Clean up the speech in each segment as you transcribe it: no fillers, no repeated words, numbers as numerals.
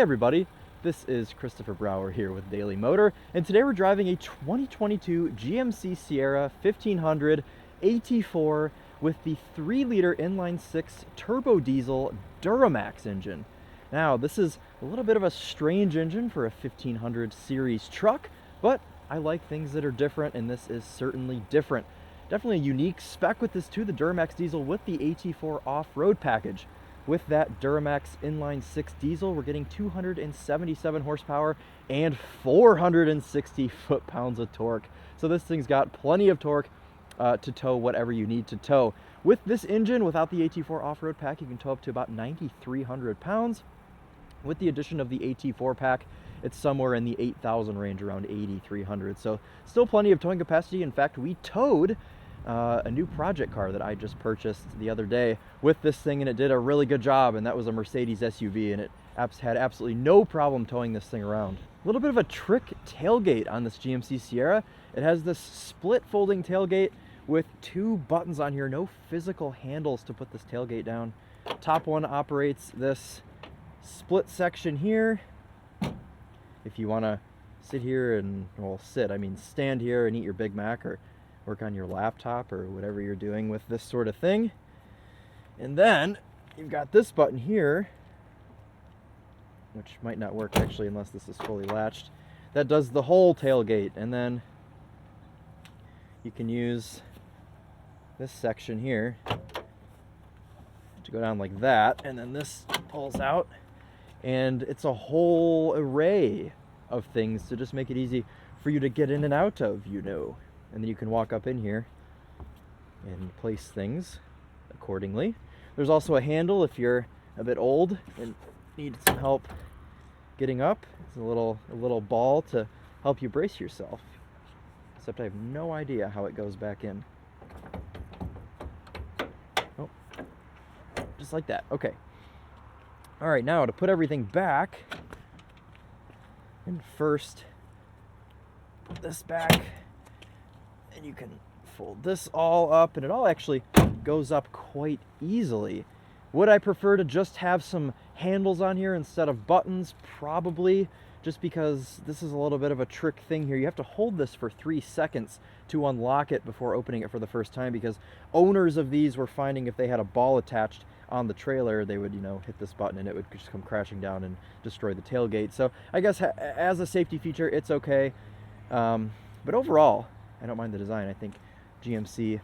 everybody, this is Christopher Brower here with Daily Motor, and today we're driving a 2022 GMC Sierra 1500 AT4 with the 3-liter inline-6 turbo diesel Duramax engine. Now, this is a little bit of a strange engine for a 1500 series truck, but I like things that are different, and this is certainly different. Definitely a unique spec with this too, the Duramax diesel with the AT4 off-road package. With that Duramax inline-6 diesel, we're getting 277 horsepower and 460 foot-pounds of torque. So this thing's got plenty of torque to tow whatever you need to tow. With this engine, without the AT4 off-road pack, you can tow up to about 9,300 pounds. With the addition of the AT4 pack, it's somewhere in the 8,000 range, around 8,300. So still plenty of towing capacity. In fact, we towed a new project car that I just purchased the other day with this thing, and it did a really good job, and that was a Mercedes SUV, and it had absolutely no problem towing this thing around. A little bit of a trick tailgate on this GMC Sierra. It has this split folding tailgate with 2 buttons on here, no physical handles to put this tailgate down. Top one operates this split section here. If you want to sit here and, well, stand here and eat your Big Mac or work on your laptop or whatever you're doing with this sort of thing. And then you've got this button here, which might not work actually unless this is fully latched. That does the whole tailgate, and then you can use this section here to go down like that, and then this pulls out, and it's a whole array of things to just make it easy for you to get in and out of, you know. And then you can walk up in here and place things accordingly. There's also a handle if you're a bit old and need some help getting up. It's a little ball to help you brace yourself. Except I have no idea how it goes back in. Oh, just like that. Okay. All right, now to put everything back, and first put this back. And you can fold this all up, and it all actually goes up quite easily. Would I prefer to just have some handles on here instead of buttons? Probably, just because this is a little bit of a trick thing here. You have to hold this for 3 seconds to unlock it before opening it for the first time, because owners of these were finding if they had a ball attached on the trailer, they would, hit this button and it would just come crashing down and destroy the tailgate. So I guess as a safety feature, it's okay. But overall, I don't mind the design. I think GMC,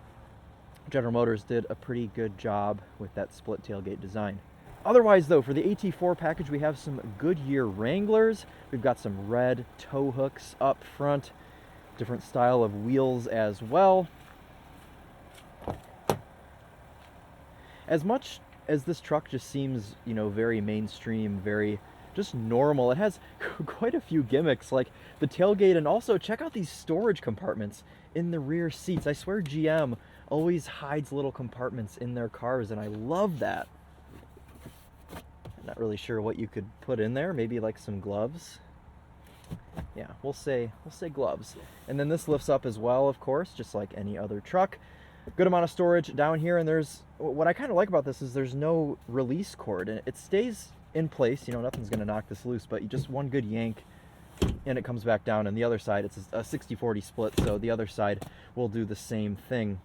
General Motors, did a pretty good job with that split tailgate design. Otherwise, though, for the AT4 package, we have some Goodyear Wranglers. We've got some red tow hooks up front, different style of wheels as well. As much as this truck just seems, very mainstream, very just normal, it has quite a few gimmicks, like the tailgate, and also check out these storage compartments in the rear seats. I swear GM always hides little compartments in their cars, and I love that. I'm not really sure what you could put in there, maybe like some gloves. Yeah, we'll say gloves. And then this lifts up as well, of course, just like any other truck. Good amount of storage down here, and what I kind of like about this is there's no release cord, and it stays in place. Nothing's going to knock this loose, but you just one good yank and it comes back down. And the other side, it's a 60-40 split, so the other side will do the same thing.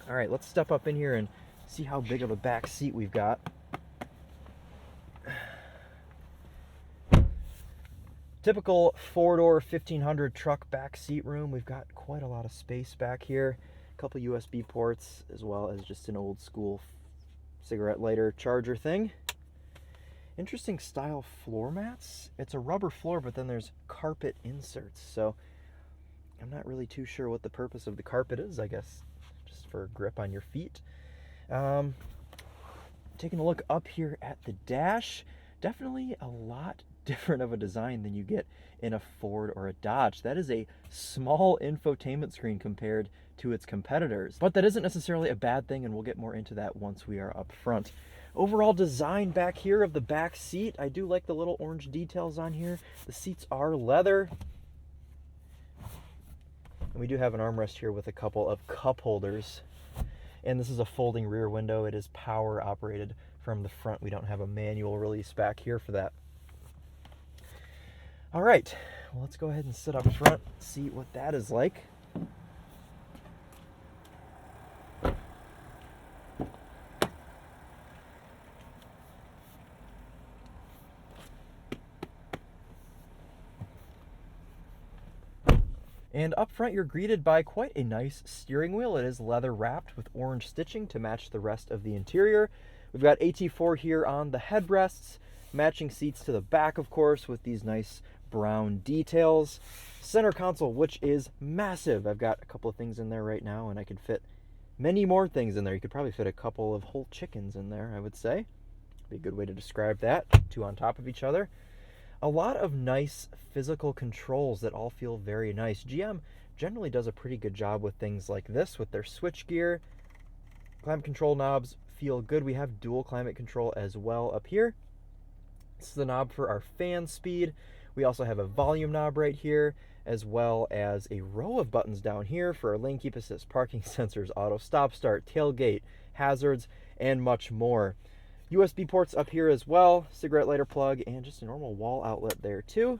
All right, let's step up in here and see how big of a back seat we've got. Typical 4-door 1500 truck back seat room. We've got quite a lot of space back here. A couple USB ports, as well as just an old school cigarette lighter charger thing. Interesting style floor mats. It's a rubber floor, but then there's carpet inserts. So I'm not really too sure what the purpose of the carpet is. I guess just for grip on your feet. Taking a look up here at the dash, definitely a lot different of a design than you get in a Ford or a Dodge. That is a small infotainment screen compared to its competitors, but that isn't necessarily a bad thing, and we'll get more into that once we are up front. Overall design back here of the back seat, I do like the little orange details on here. The seats are leather. And we do have an armrest here with a couple of cup holders. And this is a folding rear window. It is power operated from the front. We don't have a manual release back here for that. All right, well, let's go ahead and sit up front, see what that is like. And up front, you're greeted by quite a nice steering wheel. It is leather wrapped with orange stitching to match the rest of the interior. We've got AT4 here on the headrests, matching seats to the back, of course, with these nice brown details. Center console, which is massive. I've got a couple of things in there right now, and I could fit many more things in there. You could probably fit a couple of whole chickens in there, I would say. Be a good way to describe that, two on top of each other. A lot of nice physical controls that all feel very nice. GM generally does a pretty good job with things like this, with their switch gear. Climate control knobs feel good. We have dual climate control as well up here. This is the knob for our fan speed. We also have a volume knob right here, as well as a row of buttons down here for our lane keep assist, parking sensors, auto stop start, tailgate, hazards, and much more. USB ports up here as well, cigarette lighter plug, and just a normal wall outlet there too.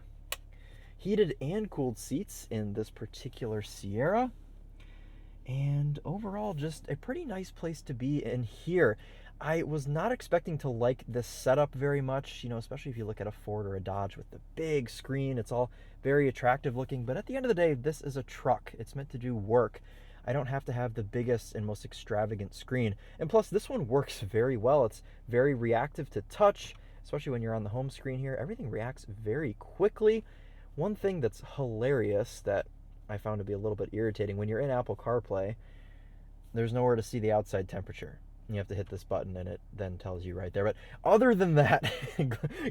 Heated and cooled seats in this particular Sierra. And overall, just a pretty nice place to be in here. I was not expecting to like this setup very much, especially if you look at a Ford or a Dodge with the big screen. It's all very attractive looking, but at the end of the day, this is a truck. It's meant to do work. I don't have to have the biggest and most extravagant screen. And plus, this one works very well. It's very reactive to touch, especially when you're on the home screen here. Everything reacts very quickly. One thing that's hilarious that I found to be a little bit irritating, when you're in Apple CarPlay, there's nowhere to see the outside temperature. You have to hit this button and it then tells you right there. But other than that,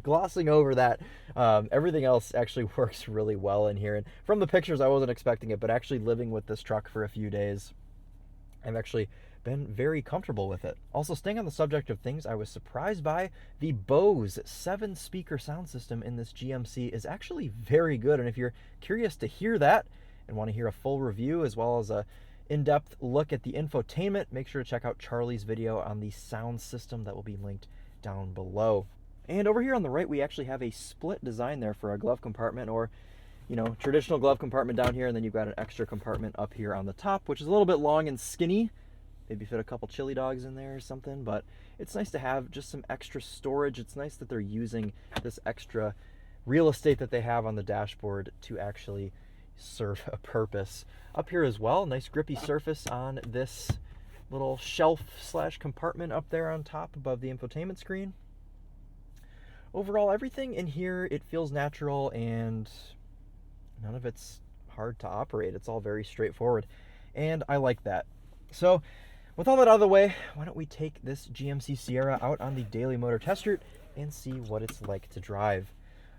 glossing over that, everything else actually works really well in here. And from the pictures, I wasn't expecting it, but actually living with this truck for a few days, I've actually been very comfortable with it. Also, staying on the subject of things I was surprised by, the Bose 7-speaker sound system in this GMC is actually very good. And if you're curious to hear that and want to hear a full review as well as a in-depth look at the infotainment, make sure to check out Charlie's video on the sound system that will be linked down below. And over here on the right, we actually have a split design there for our glove compartment, or traditional glove compartment down here, and then you've got an extra compartment up here on the top, which is a little bit long and skinny. Maybe fit a couple chili dogs in there or something, but it's nice to have just some extra storage. It's nice that they're using this extra real estate that they have on the dashboard to actually serve a purpose. Up here as well, nice grippy surface on this little shelf / compartment up there on top above the infotainment screen. Overall, everything in here, it feels natural and none of it's hard to operate. It's all very straightforward, and I like that. So with all that out of the way, why don't we take this GMC Sierra out on the Daily Motor Test Route and see what it's like to drive.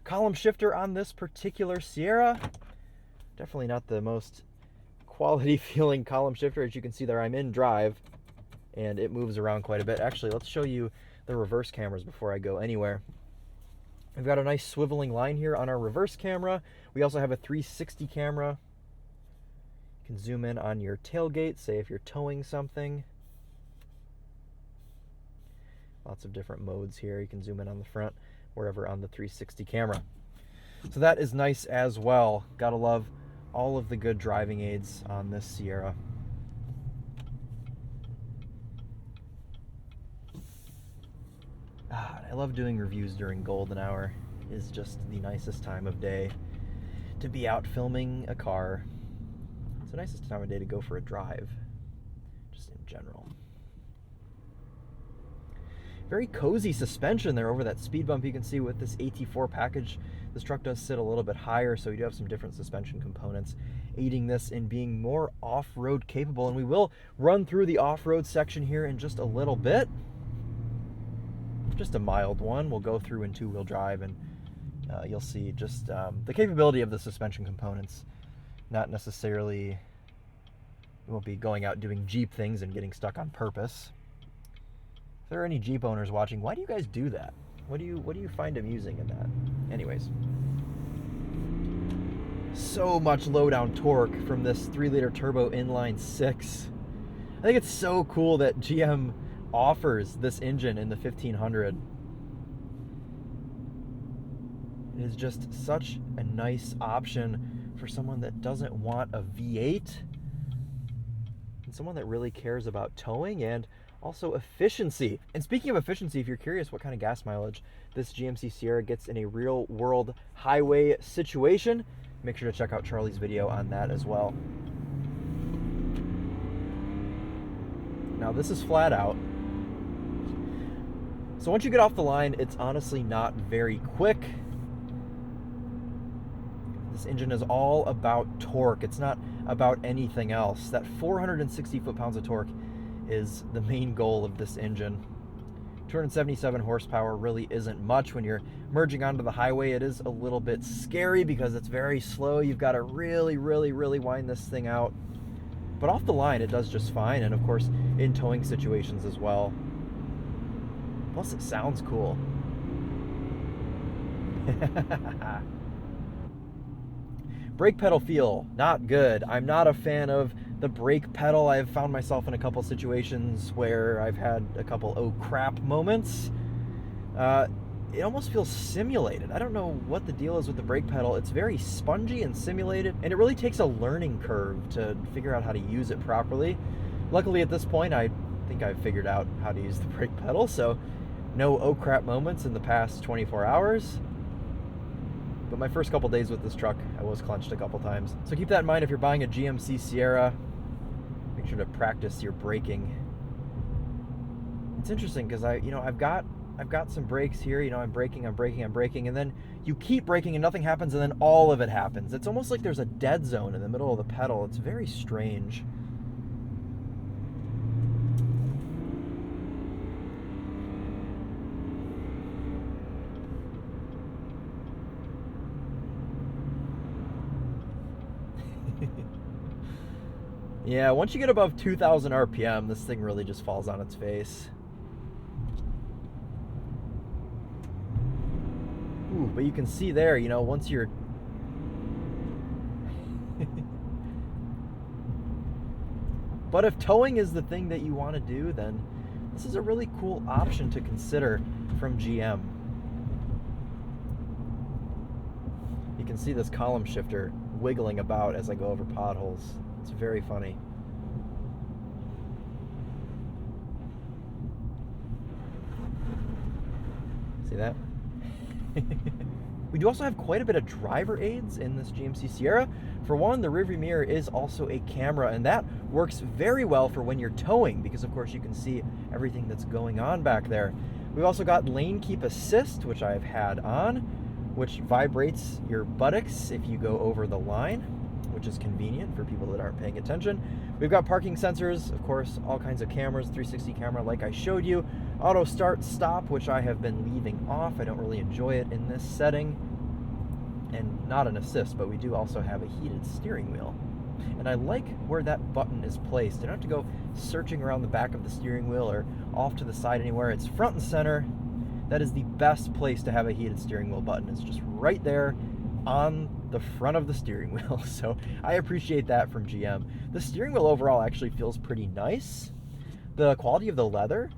Column shifter on this particular Sierra, definitely not the most quality feeling column shifter. As you can see there, I'm in drive and it moves around quite a bit. Actually, let's show you the reverse cameras before I go anywhere. We've got a nice swiveling line here on our reverse camera. We also have a 360 camera. You can zoom in on your tailgate, say if you're towing something. Lots of different modes here. You can zoom in on the front, wherever on the 360 camera. So that is nice as well. Gotta love all of the good driving aids on this Sierra. I love doing reviews during golden hour. It's just the nicest time of day to be out filming a car. It's the nicest time of day to go for a drive, just in general. Very cozy suspension there over that speed bump. You can see with this AT4 package, this truck does sit a little bit higher, so you do have some different suspension components aiding this in being more off-road capable. And we will run through the off-road section here in just a little bit. Just a mild one. We'll go through in two-wheel drive, and you'll see just the capability of the suspension components. Not necessarily, we won't be going out doing Jeep things and getting stuck on purpose. If there are any Jeep owners watching, why do you guys do that? What do you find amusing in that? Anyways, so much low-down torque from this 3-liter turbo inline 6. I think it's so cool that GM offers this engine in the 1500. It is just such a nice option for someone that doesn't want a V8 and someone that really cares about towing and also efficiency. And speaking of efficiency, if you're curious what kind of gas mileage this GMC Sierra gets in a real world highway situation, make sure to check out Charlie's video on that as well. Now this is flat out. So once you get off the line, it's honestly not very quick. This engine is all about torque. It's not about anything else. That 460 foot-pounds of torque is the main goal of this engine. 277 horsepower really isn't much. When you're merging onto the highway, it is a little bit scary because it's very slow. You've got to really wind this thing out. But off the line, it does just fine, and of course, in towing situations as well. Plus, it sounds cool. Brake pedal feel, not good. I'm not a fan of the brake pedal. I've found myself in a couple situations where I've had a couple oh crap moments. It almost feels simulated. I don't know what the deal is with the brake pedal. It's very spongy and simulated, and it really takes a learning curve to figure out how to use it properly. Luckily at this point, I think I've figured out how to use the brake pedal, so no oh crap moments in the past 24 hours. But my first couple days with this truck, I was clenched a couple times. So keep that in mind if you're buying a GMC Sierra. Make sure to practice your braking. It's interesting because I've got some brakes here. I'm braking, and then you keep braking and nothing happens, and then all of it happens. It's almost like there's a dead zone in the middle of the pedal. It's very strange. Yeah, once you get above 2,000 RPM, this thing really just falls on its face. Ooh, but you can see there, once you're... But if towing is the thing that you want to do, then this is a really cool option to consider from GM. You can see this column shifter wiggling about as I go over potholes. It's very funny. See that? We do also have quite a bit of driver aids in this GMC Sierra. For one, the rearview mirror is also a camera, and that works very well for when you're towing because, of course, you can see everything that's going on back there. We've also got lane keep assist, which I've had on, which vibrates your buttocks if you go over the line, which is convenient for people that aren't paying attention. We've got parking sensors, of course, all kinds of cameras, 360 camera like I showed you. Auto start stop, which I have been leaving off. I don't really enjoy it in this setting. And not an assist, but we do also have a heated steering wheel. And I like where that button is placed. You don't have to go searching around the back of the steering wheel or off to the side anywhere. It's front and center. That is the best place to have a heated steering wheel button. It's just right there on the front of the steering wheel. So I appreciate that from GM. The steering wheel overall actually feels pretty nice. The quality of the leather,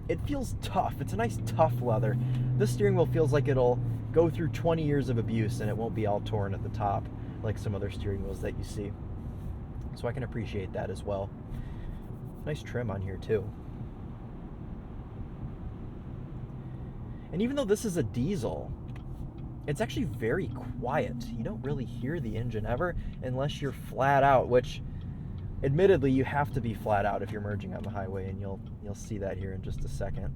it feels tough. It's a nice tough leather. This steering wheel feels like it'll go through 20 years of abuse and it won't be all torn at the top like some other steering wheels that you see. So I can appreciate that as well. Nice trim on here too. And even though this is a diesel, it's actually very quiet. You don't really hear the engine ever unless you're flat out, which admittedly you have to be flat out if you're merging on the highway, and you'll see that here in just a second.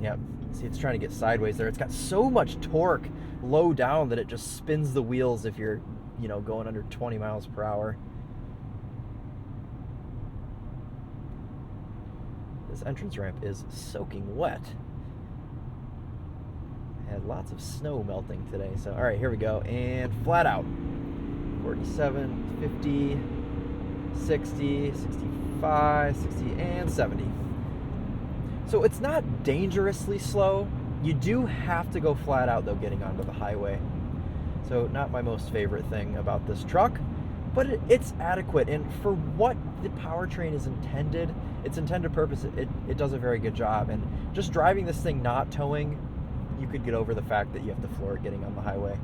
Yep, see it's trying to get sideways there. It's got so much torque low down that it just spins the wheels if you're, going under 20 miles per hour. This entrance ramp is soaking wet. I had lots of snow melting today. So, all right, here we go. And flat out. 47, 50, 60, 65, 60, and 70. So it's not dangerously slow. You do have to go flat out, though, getting onto the highway. So not my most favorite thing about this truck. but it's adequate, and for what the powertrain is intended, its intended purpose, it does a very good job. And just driving this thing not towing, you could get over the fact that you have to floor it getting on the highway.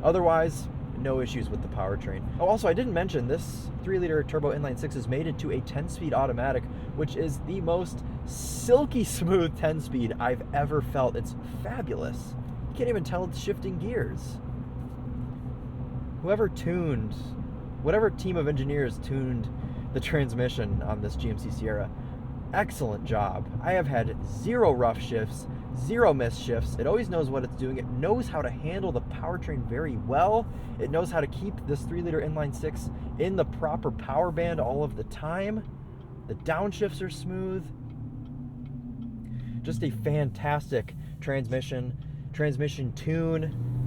Otherwise, no issues with the powertrain. Oh, also, I didn't mention this 3-liter turbo inline-6 is mated to a 10-speed automatic, which is the most silky smooth 10-speed I've ever felt. It's fabulous. You can't even tell it's shifting gears. Whatever team of engineers tuned the transmission on this GMC Sierra, excellent job. I have had 0 rough shifts, 0 missed shifts. It always knows what it's doing. It knows how to handle the powertrain very well. It knows how to keep this 3-liter inline-6 in the proper power band all of the time. The downshifts are smooth. Just a fantastic transmission tune.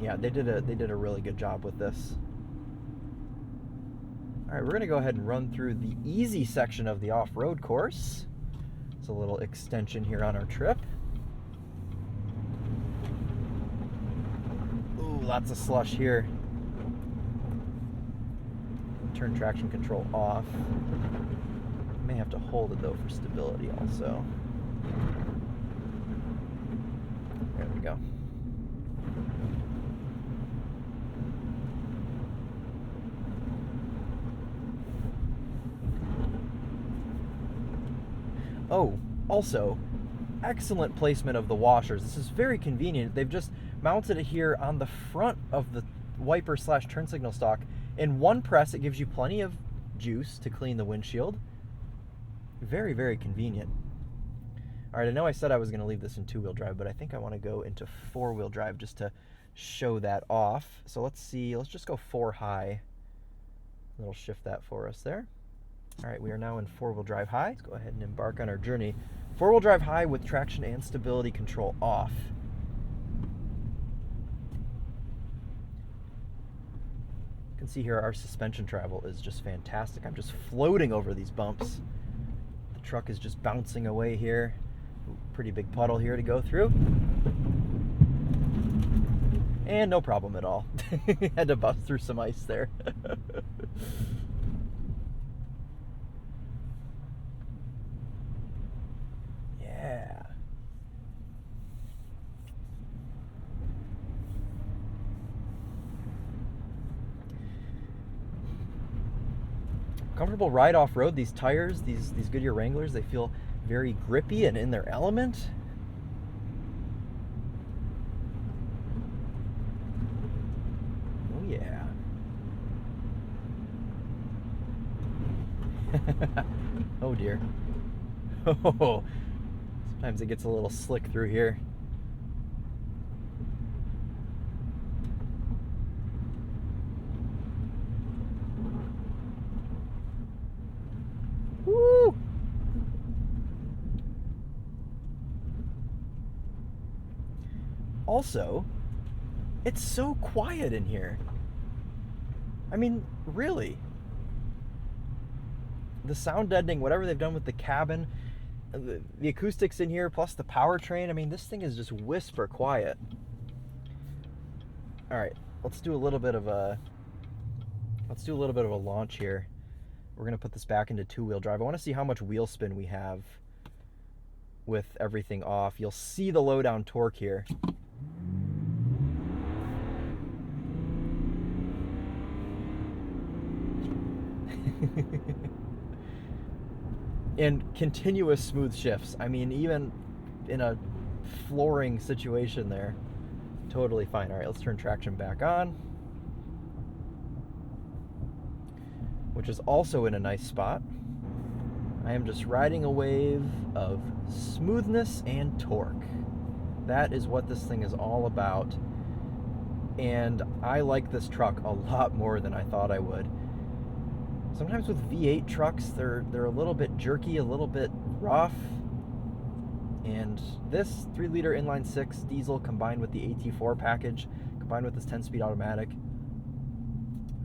Yeah, they did a really good job with this. All right, we're gonna go ahead and run through the easy section of the off-road course. It's a little extension here on our trip. Ooh, lots of slush here. Turn traction control off. May have to hold it though for stability also. There we go. Oh, also, excellent placement of the washers. This is very convenient. They've just mounted it here on the front of the wiper / turn signal stock. In one press, it gives you plenty of juice to clean the windshield. Very, very convenient. All right, I know I said I was going to leave this in 2-wheel drive, but I think I want to go into 4-wheel drive just to show that off. So let's see, let's just go 4 high. It'll shift that for us there. All right, we are now in 4-wheel drive high. Let's go ahead and embark on our journey. 4-wheel drive high with traction and stability control off. You can see here our suspension travel is just fantastic. I'm just floating over these bumps. The truck is just bouncing away here. Pretty big puddle here to go through. And no problem at all. Had to bust through some ice there. Yeah. Comfortable ride off-road. These tires, these Goodyear Wranglers, they feel very grippy and in their element. Oh yeah. Oh dear. Oh, sometimes it gets a little slick through here. Woo! Also, it's so quiet in here. I mean, really. The sound deadening, whatever they've done with the cabin, the acoustics in here, plus the powertrain, I mean, this thing is just whisper quiet. All right, let's do a little bit of a launch here. We're gonna put this back into 2-wheel drive. I want to see how much wheel spin we have with everything off. You'll see the low down torque here. And continuous smooth shifts. I mean, even in a flooring situation there, totally fine. All right, let's turn traction back on, which is also in a nice spot. I am just riding a wave of smoothness and torque. That is what this thing is all about. And I like this truck a lot more than I thought I would. Sometimes with V8 trucks, they're a little bit jerky, a little bit rough. And this 3-liter inline-6 diesel combined with the AT4 package, combined with this 10-speed automatic,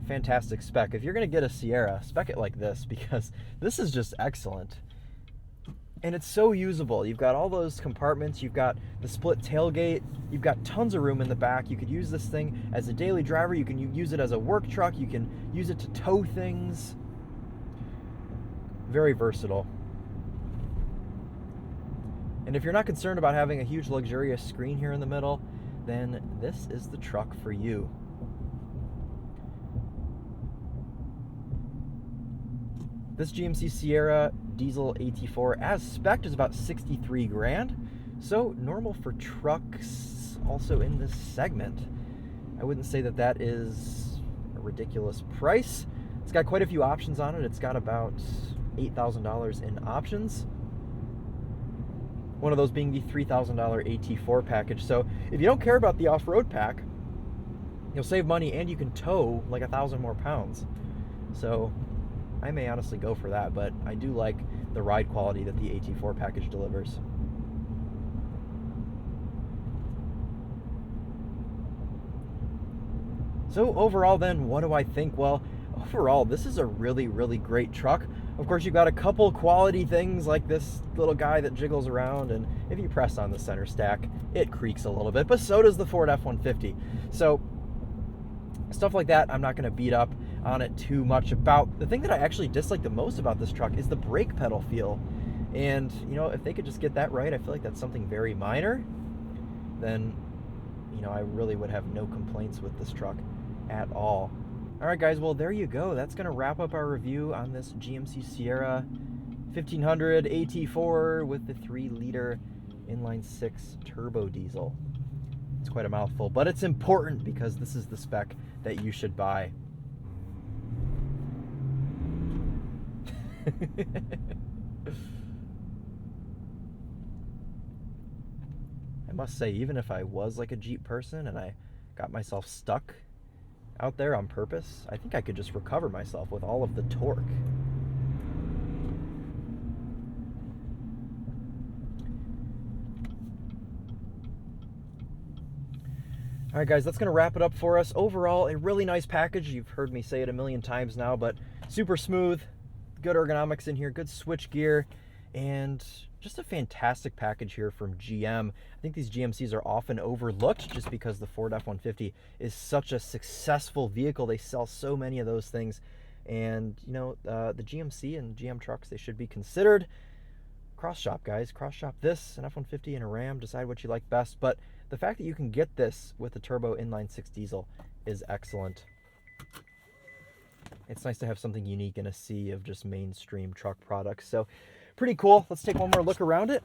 fantastic spec. If you're going to get a Sierra, spec it like this, because this is just excellent. And it's so usable. You've got all those compartments, you've got the split tailgate, you've got tons of room in the back. You could use this thing as a daily driver, you can use it as a work truck, you can use it to tow things. Very versatile. And if you're not concerned about having a huge luxurious screen here in the middle, then this is the truck for you. This GMC Sierra diesel AT4 as spec'd is about 63 grand. So normal for trucks also in this segment. I wouldn't say that that is a ridiculous price. It's got quite a few options on it. It's got about $8,000 in options. One of those being the $3,000 AT4 package. So if you don't care about the off-road pack, you'll save money and you can tow like 1,000 more pounds. So I may honestly go for that, but I do like the ride quality that the AT4 package delivers. So overall then, what do I think? Well, overall, this is a really, really great truck. Of course, you've got a couple quality things like this little guy that jiggles around, and if you press on the center stack, it creaks a little bit, but so does the Ford F-150. So stuff like that, I'm not gonna beat up on it too much about. The thing that I actually dislike the most about this truck is the brake pedal feel. And, you know, if they could just get that right, I feel like that's something very minor, then, you know, I really would have no complaints with this truck at all. All right, guys, well, there you go. That's going to wrap up our review on this GMC Sierra 1500 AT4 with the 3-liter inline-6 turbo diesel. It's quite a mouthful, but it's important because this is the spec that you should buy. I must say, even if I was like a Jeep person and I got myself stuck out there on purpose, I think I could just recover myself with all of the torque. All right, guys, that's going to wrap it up for us. Overall, a really nice package. You've heard me say it a million times now, but super smooth, good ergonomics in here, good switch gear, and just a fantastic package here from GM. I think these GMCs are often overlooked just because the Ford F-150 is such a successful vehicle. They sell so many of those things, and you know, the GMC and GM trucks, they should be considered. Cross shop, guys, cross shop this, an F-150 and a Ram, decide what you like best. But the fact that you can get this with the turbo inline-6 diesel is excellent. It's nice to have something unique in a sea of just mainstream truck products. So pretty cool. Let's take one more look around it,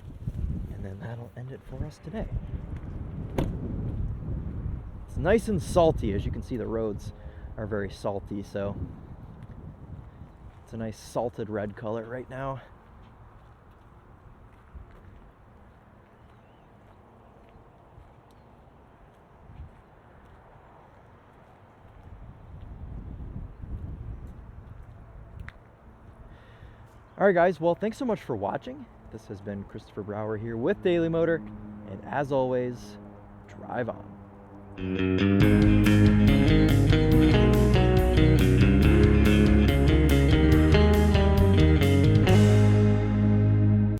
and then that'll end it for us today. It's nice and salty. As you can see, the roads are very salty, so it's a nice salted red color right now. All right, guys, well, thanks so much for watching. This has been Christopher Brower here with Daily Motor, and as always, drive on.